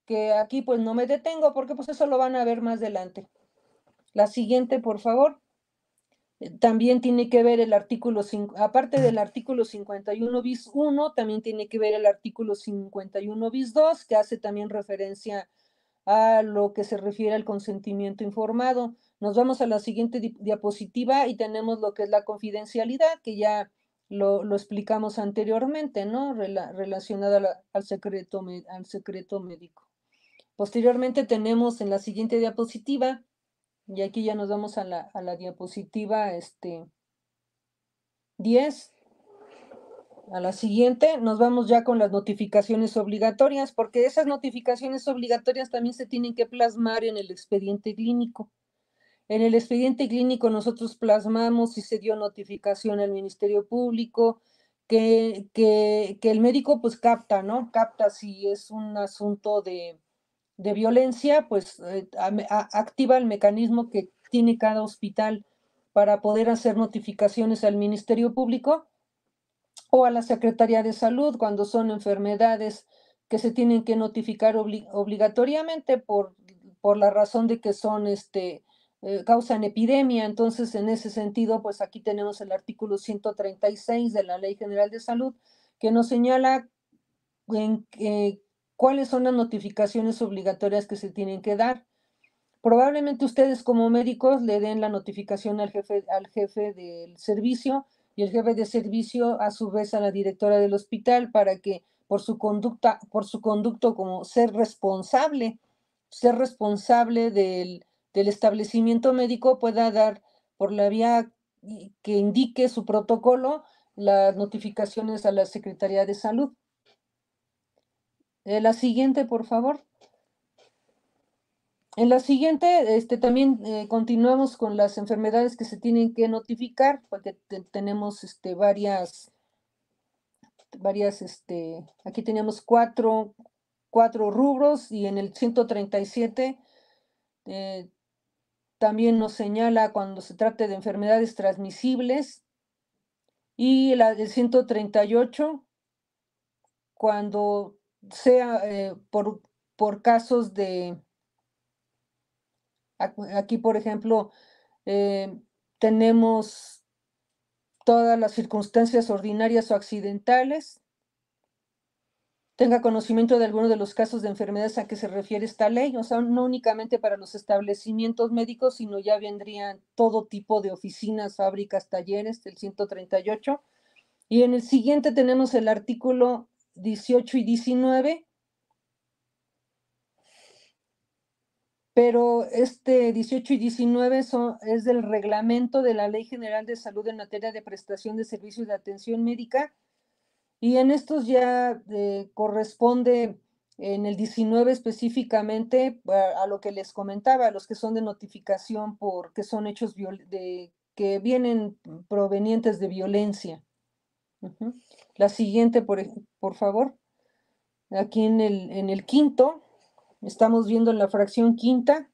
que aquí pues no me detengo porque pues eso lo van a ver más adelante. La siguiente, por favor. También tiene que ver el artículo, aparte del artículo 51 bis 1, también tiene que ver el artículo 51 bis 2, que hace también referencia a lo que se refiere al consentimiento informado. Nos vamos a la siguiente diapositiva y tenemos lo que es la confidencialidad, que ya lo explicamos anteriormente, ¿no? Relacionada al secreto médico. Posteriormente tenemos en la siguiente diapositiva, y aquí ya nos vamos a la diapositiva 10. A la siguiente nos vamos ya con las notificaciones obligatorias, porque esas notificaciones obligatorias también se tienen que plasmar en el expediente clínico. En el expediente clínico nosotros plasmamos si se dio notificación al Ministerio Público, que el médico pues capta, ¿no? Capta si es un asunto de violencia, pues activa el mecanismo que tiene cada hospital para poder hacer notificaciones al Ministerio Público o a la Secretaría de Salud cuando son enfermedades que se tienen que notificar obligatoriamente por la razón de que son causan epidemia. Entonces, en ese sentido, pues aquí tenemos el artículo 136 de la Ley General de Salud que nos señala en cuáles son las notificaciones obligatorias que se tienen que dar. Probablemente ustedes como médicos le den la notificación al jefe del servicio y el jefe de servicio a su vez a la directora del hospital para que por su conducto como ser responsable del establecimiento médico pueda dar por la vía que indique su protocolo las notificaciones a la Secretaría de Salud. La siguiente, por favor. En la siguiente, también continuamos con las enfermedades que se tienen que notificar, porque tenemos varias, aquí tenemos cuatro rubros y en el 137 también nos señala cuando se trate de enfermedades transmisibles y la del 138 cuando sea por casos de, aquí por ejemplo, tenemos todas las circunstancias ordinarias o accidentales, tenga conocimiento de alguno de los casos de enfermedades a que se refiere esta ley, o sea, no únicamente para los establecimientos médicos, sino ya vendrían todo tipo de oficinas, fábricas, talleres, del 138. Y en el siguiente tenemos el artículo 18 y 19, pero 18 y 19 es del reglamento de la Ley General de Salud en materia de prestación de servicios de atención médica, y en estos ya corresponde en el 19 específicamente a lo que les comentaba, a los que son de notificación porque son hechos que vienen provenientes de violencia. La siguiente, por favor. Aquí en el quinto, estamos viendo en la fracción quinta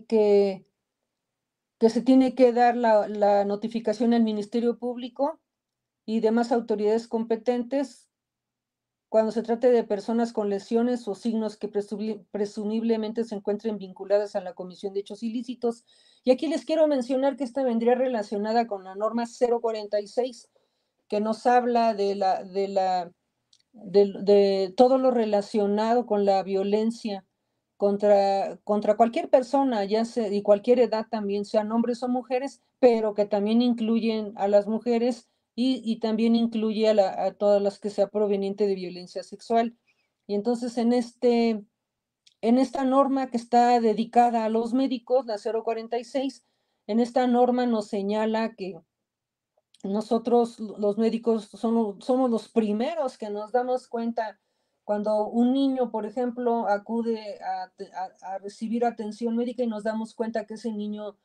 que se tiene que dar la notificación al Ministerio Público y demás autoridades competentes cuando se trate de personas con lesiones o signos que presumiblemente se encuentren vinculadas a la comisión de hechos ilícitos. Y aquí les quiero mencionar que esta vendría relacionada con la norma 046, que nos habla de todo lo relacionado con la violencia contra cualquier persona, ya sea y cualquier edad también, sean hombres o mujeres, pero que también incluyen a las mujeres y también incluye a todas las que sea proveniente de violencia sexual. Y entonces en en esta norma que está dedicada a los médicos, la 046, en esta norma nos señala que nosotros los médicos somos los primeros que nos damos cuenta cuando un niño, por ejemplo, acude a recibir atención médica y nos damos cuenta que ese niño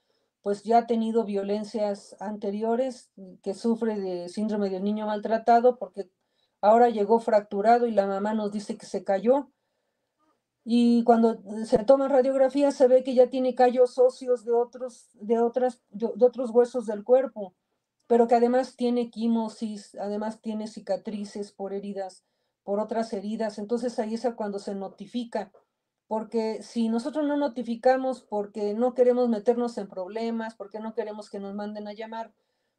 pues ya ha tenido violencias anteriores, que sufre de síndrome del niño maltratado, porque ahora llegó fracturado y la mamá nos dice que se cayó. Y cuando se toman radiografías se ve que ya tiene callos óseos de otros huesos del cuerpo, pero que además tiene quimosis, además tiene cicatrices por heridas, por otras heridas. Entonces ahí es cuando se notifica, porque si nosotros no notificamos porque no queremos meternos en problemas, porque no queremos que nos manden a llamar,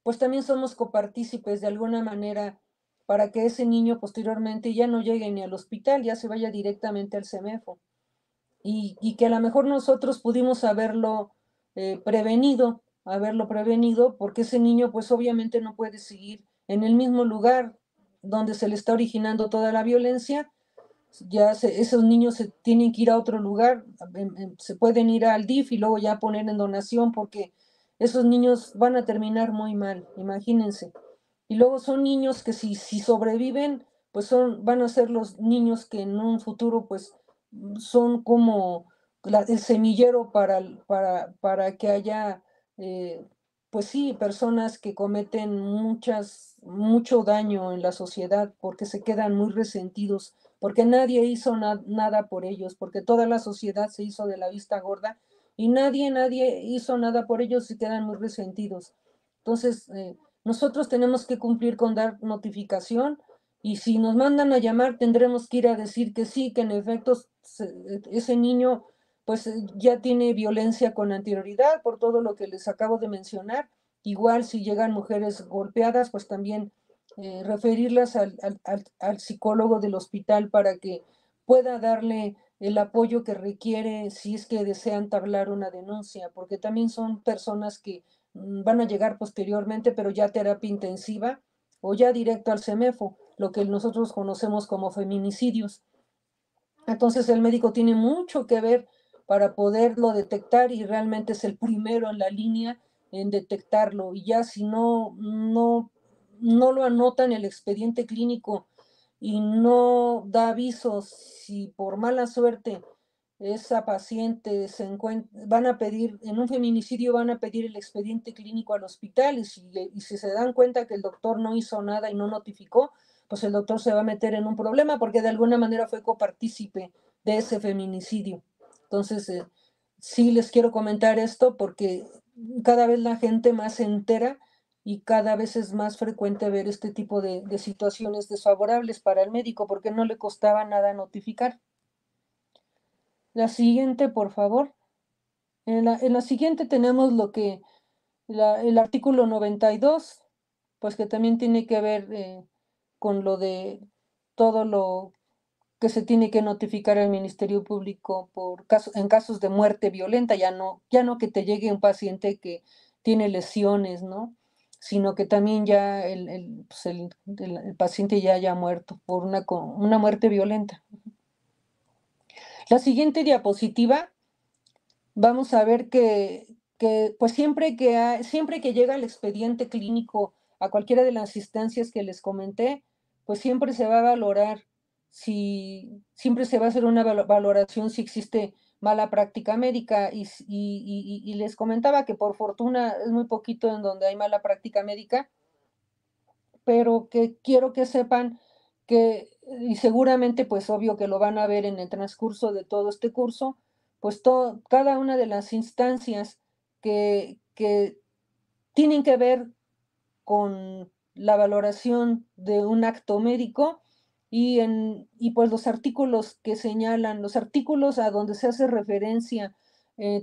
pues también somos copartícipes de alguna manera para que ese niño posteriormente ya no llegue ni al hospital, ya se vaya directamente al CEMEFO. Y que a lo mejor nosotros pudimos haberlo prevenido, porque ese niño pues obviamente no puede seguir en el mismo lugar donde se le está originando toda la violencia. Esos niños se tienen que ir a otro lugar, se pueden ir al DIF y luego ya poner en donación, porque esos niños van a terminar muy mal, imagínense. Y luego son niños que si sobreviven, pues van a ser los niños que en un futuro pues son como el semillero para que haya, pues sí, personas que cometen mucho daño en la sociedad porque se quedan muy resentidos, porque nadie hizo nada por ellos, porque toda la sociedad se hizo de la vista gorda y nadie hizo nada por ellos y quedan muy resentidos. Entonces, nosotros tenemos que cumplir con dar notificación y si nos mandan a llamar tendremos que ir a decir que sí, que en efecto ese niño pues ya tiene violencia con anterioridad por todo lo que les acabo de mencionar. Igual si llegan mujeres golpeadas, pues también referirlas al psicólogo del hospital para que pueda darle el apoyo que requiere si es que desean tablar una denuncia, porque también son personas que van a llegar posteriormente, pero ya terapia intensiva o ya directo al CEMEFO, lo que nosotros conocemos como feminicidios. Entonces el médico tiene mucho que ver para poderlo detectar y realmente es el primero en la línea en detectarlo. Y ya si no lo anota en el expediente clínico y no da avisos, si por mala suerte esa paciente van a pedir, en un feminicidio van a pedir el expediente clínico al hospital y si se dan cuenta que el doctor no hizo nada y no notificó, pues el doctor se va a meter en un problema porque de alguna manera fue copartícipe de ese feminicidio. Entonces, sí les quiero comentar esto porque cada vez la gente más se entera y cada vez es más frecuente ver este tipo de situaciones desfavorables para el médico porque no le costaba nada notificar. La siguiente, por favor. En la siguiente tenemos el artículo 92, pues que también tiene que ver con lo de todo lo que se tiene que notificar al Ministerio Público en casos de muerte violenta, ya no que te llegue un paciente que tiene lesiones, ¿no? Sino que también ya el paciente ya haya muerto por una muerte violenta. La siguiente diapositiva, vamos a ver que pues siempre que llega el expediente clínico a cualquiera de las instancias que les comenté, pues siempre se va a valorar siempre se va a hacer una valoración si existe mala práctica médica y les comentaba que por fortuna es muy poquito en donde hay mala práctica médica, pero que quiero que sepan que, y seguramente pues obvio que lo van a ver en el transcurso de todo este curso, pues cada una de las instancias que tienen que ver con la valoración de un acto médico y pues los artículos que señalan, los artículos a donde se hace referencia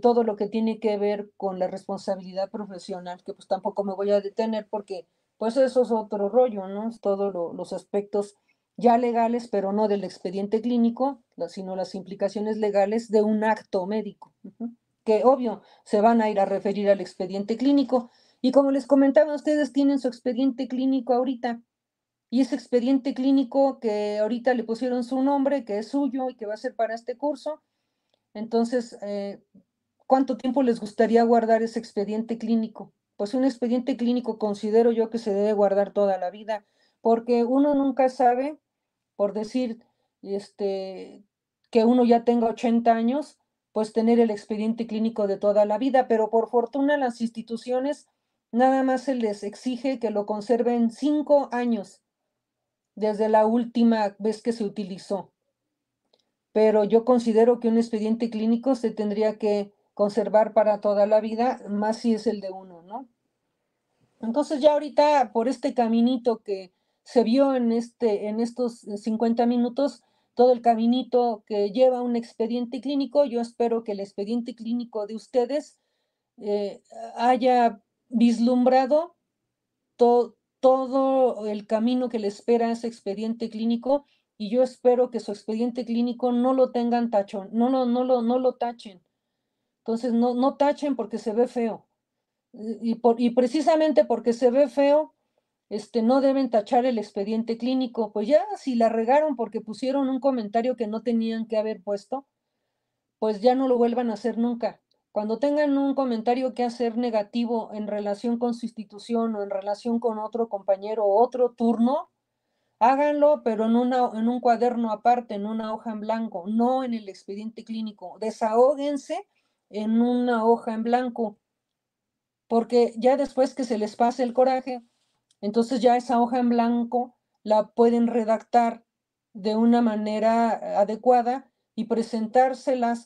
todo lo que tiene que ver con la responsabilidad profesional, que pues tampoco me voy a detener porque pues eso es otro rollo, ¿no? Es todos los aspectos ya legales, pero no del expediente clínico, sino las implicaciones legales de un acto médico, que obvio se van a ir a referir al expediente clínico. Y como les comentaba, ustedes tienen su expediente clínico ahorita. Y ese expediente clínico que ahorita le pusieron su nombre, que es suyo y que va a ser para este curso, Entonces, ¿cuánto tiempo les gustaría guardar ese expediente clínico? Pues un expediente clínico considero yo que se debe guardar toda la vida, porque uno nunca sabe, por decir, que uno ya tenga 80 años, pues tener el expediente clínico de toda la vida, pero por fortuna las instituciones nada más se les exige que lo conserven 5 años desde la última vez que se utilizó. Pero yo considero que un expediente clínico se tendría que conservar para toda la vida, más si es el de uno, ¿no? Entonces ya ahorita por este caminito que se vio en estos 50 minutos, todo el caminito que lleva un expediente clínico, yo espero que el expediente clínico de ustedes eh, haya vislumbrado todo el camino que le espera a ese expediente clínico, y yo espero que su expediente clínico no lo tengan tachón, no lo tachen. Entonces, no tachen porque se ve feo. Y precisamente porque se ve feo, no deben tachar el expediente clínico. Pues ya si la regaron porque pusieron un comentario que no tenían que haber puesto, pues ya no lo vuelvan a hacer nunca. Cuando tengan un comentario que hacer negativo en relación con su institución o en relación con otro compañero o otro turno, háganlo, pero en un cuaderno aparte, en una hoja en blanco, no en el expediente clínico. Desahóguense en una hoja en blanco, porque ya después que se les pase el coraje, entonces ya esa hoja en blanco la pueden redactar de una manera adecuada y presentársela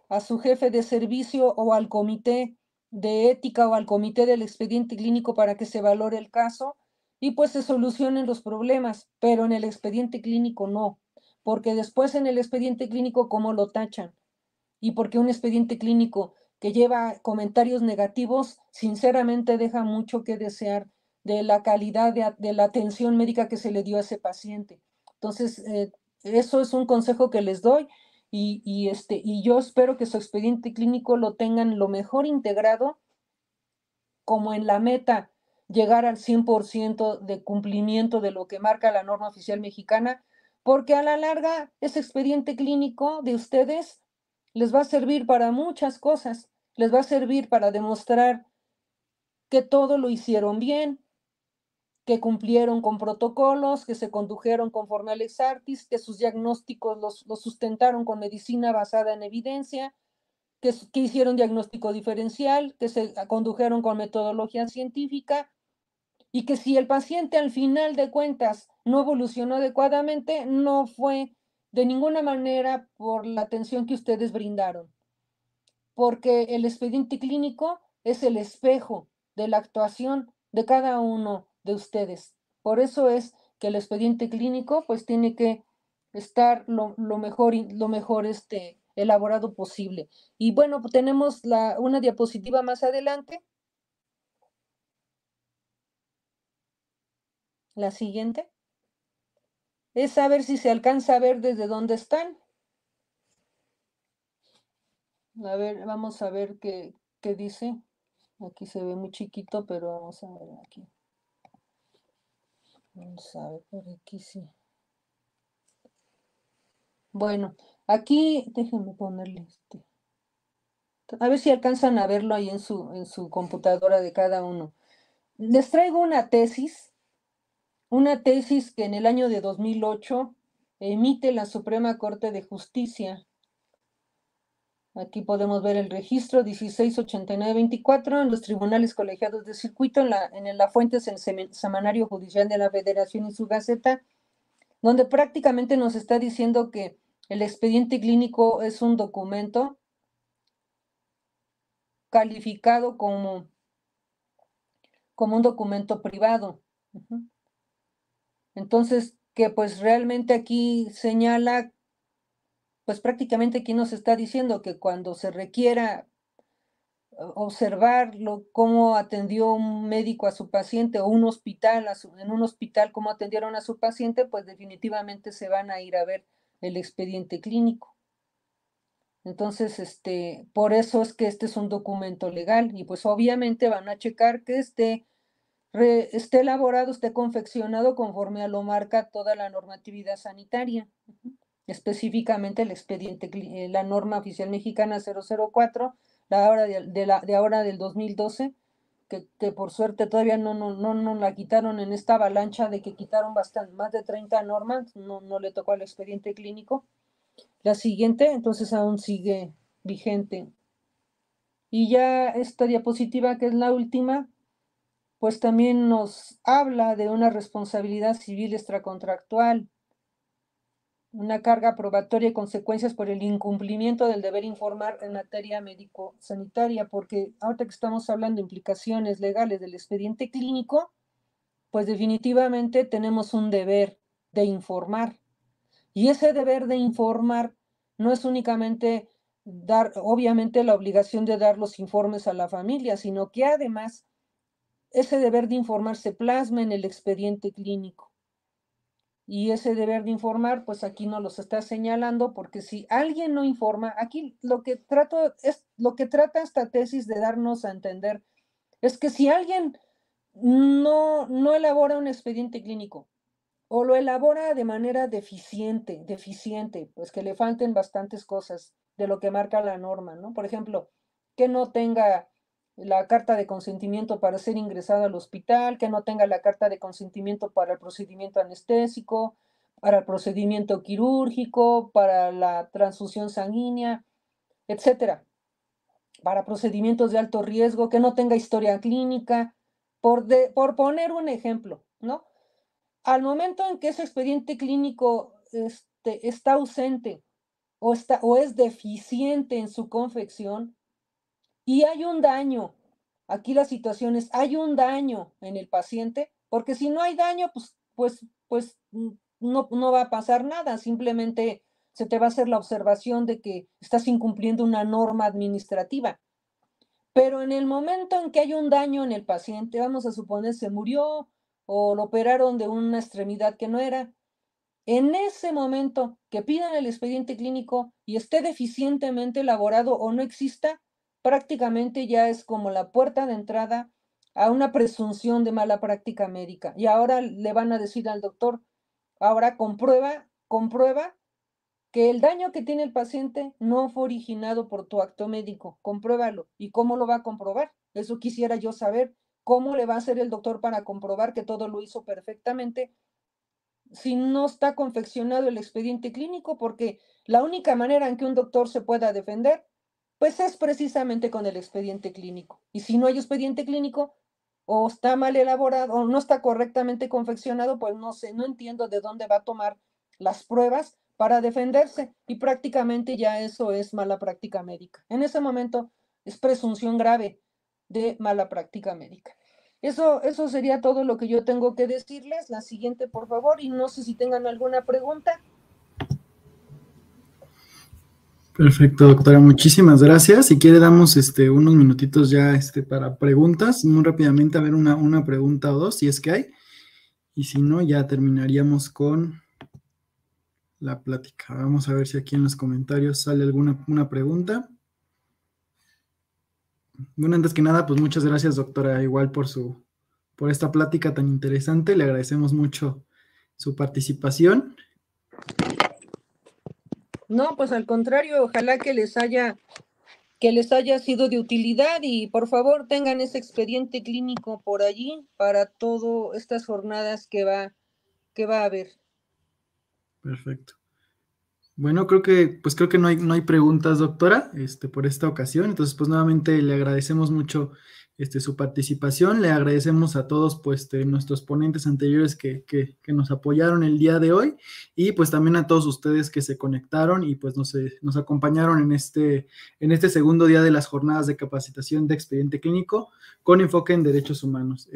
a su jefe de servicio o al comité de ética o al comité del expediente clínico para que se valore el caso y pues se solucionen los problemas, pero en el expediente clínico no, porque después en el expediente clínico cómo lo tachan y porque un expediente clínico que lleva comentarios negativos, sinceramente deja mucho que desear de la calidad de la atención médica que se le dio a ese paciente. Entonces, eso es un consejo que les doy y yo espero que su expediente clínico lo tengan lo mejor integrado, como en la meta, llegar al 100% de cumplimiento de lo que marca la norma oficial mexicana, porque a la larga ese expediente clínico de ustedes les va a servir para muchas cosas, les va a servir para demostrar que todo lo hicieron bien, que cumplieron con protocolos, que se condujeron conforme al ex artis, que sus diagnósticos los sustentaron con medicina basada en evidencia, que hicieron diagnóstico diferencial, que se condujeron con metodología científica y que si el paciente al final de cuentas no evolucionó adecuadamente, no fue de ninguna manera por la atención que ustedes brindaron, porque el expediente clínico es el espejo de la actuación de cada uno de ustedes. Por eso es que el expediente clínico pues tiene que estar lo mejor elaborado posible. Y bueno, pues tenemos una diapositiva más adelante. La siguiente. Es saber si se alcanza a ver desde dónde están. A ver, vamos a ver qué dice. Aquí se ve muy chiquito, pero vamos a ver aquí. Vamos a ver por aquí sí. Bueno, aquí déjenme ponerle a ver si alcanzan a verlo ahí en su computadora de cada uno. Les traigo una tesis que en el año de 2008 emite la Suprema Corte de Justicia. Aquí podemos ver el registro 1689-24 en los tribunales colegiados de circuito, en la fuente es el Semanario Judicial de la Federación y su Gaceta, donde prácticamente nos está diciendo que el expediente clínico es un documento calificado como un documento privado. Entonces, que pues realmente aquí señala, pues prácticamente aquí nos está diciendo que cuando se requiera observar cómo atendió un médico a su paciente o un hospital, en un hospital cómo atendieron a su paciente, pues definitivamente se van a ir a ver el expediente clínico. Entonces, por eso es que este es un documento legal y pues obviamente van a checar que esté elaborado, esté confeccionado conforme a lo marca toda la normatividad sanitaria. específicamente el expediente, la norma oficial mexicana 004, la ahora de ahora del 2012, que por suerte todavía no la quitaron en esta avalancha de que quitaron más de 30 normas, no le tocó al expediente clínico. La siguiente, entonces, aún sigue vigente. Y ya esta diapositiva, que es la última, pues también nos habla de una responsabilidad civil extracontractual, una carga probatoria y consecuencias por el incumplimiento del deber informar en materia médico-sanitaria, porque ahorita que estamos hablando de implicaciones legales del expediente clínico, pues definitivamente tenemos un deber de informar. Y ese deber de informar no es únicamente dar, obviamente, la obligación de dar los informes a la familia, sino que además ese deber de informar se plasma en el expediente clínico. Y ese deber de informar, pues aquí nos los está señalando, porque si alguien no informa, aquí lo que trata esta tesis de darnos a entender es que si alguien no elabora un expediente clínico o lo elabora de manera deficiente, pues que le falten bastantes cosas de lo que marca la norma, ¿no? Por ejemplo, que no tenga la carta de consentimiento para ser ingresado al hospital, que no tenga la carta de consentimiento para el procedimiento anestésico, para el procedimiento quirúrgico, para la transfusión sanguínea, etcétera, para procedimientos de alto riesgo, que no tenga historia clínica, por poner un ejemplo, ¿no? Al momento en que ese expediente clínico está ausente o es deficiente en su confección y hay un daño, aquí la situación es, hay un daño en el paciente, porque si no hay daño, pues no va a pasar nada, simplemente se te va a hacer la observación de que estás incumpliendo una norma administrativa. Pero en el momento en que hay un daño en el paciente, vamos a suponer se murió o lo operaron de una extremidad que no era, en ese momento que pidan el expediente clínico y esté deficientemente elaborado o no exista, prácticamente ya es como la puerta de entrada a una presunción de mala práctica médica. Y ahora le van a decir al doctor, ahora comprueba que el daño que tiene el paciente no fue originado por tu acto médico. Compruébalo. ¿Y cómo lo va a comprobar? Eso quisiera yo saber. ¿Cómo le va a hacer el doctor para comprobar que todo lo hizo perfectamente si no está confeccionado el expediente clínico? Porque la única manera en que un doctor se pueda defender, pues es precisamente con el expediente clínico. Y si no hay expediente clínico, o está mal elaborado, o no está correctamente confeccionado, pues no sé, no entiendo de dónde va a tomar las pruebas para defenderse. Y prácticamente ya eso es mala práctica médica. En ese momento es presunción grave de mala práctica médica. Eso sería todo lo que yo tengo que decirles. La siguiente, por favor, y no sé si tengan alguna pregunta. Perfecto, doctora, muchísimas gracias. Si quiere damos unos minutitos ya para preguntas, muy rápidamente, a ver una pregunta o dos, si es que hay, y si no, ya terminaríamos con la plática. Vamos a ver si aquí en los comentarios sale una pregunta. Bueno, antes que nada, pues muchas gracias, doctora, igual por esta plática tan interesante. Le agradecemos mucho su participación. No, pues al contrario, ojalá que les haya sido de utilidad y por favor tengan ese expediente clínico por allí para todas estas jornadas que va a haber. Perfecto. Bueno, creo que no hay preguntas, doctora, por esta ocasión. Entonces, pues nuevamente le agradecemos mucho su participación. Le agradecemos a todos, pues, nuestros ponentes anteriores que nos apoyaron el día de hoy, y pues también a todos ustedes que se conectaron y pues nos acompañaron en este segundo día de las jornadas de capacitación de expediente clínico con enfoque en derechos humanos.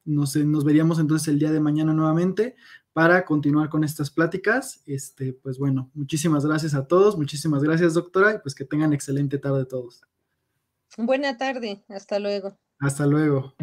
Nos veríamos entonces el día de mañana nuevamente para continuar con estas pláticas. Pues bueno, muchísimas gracias a todos, muchísimas gracias, doctora, y pues que tengan excelente tarde todos. Buena tarde, hasta luego. Hasta luego.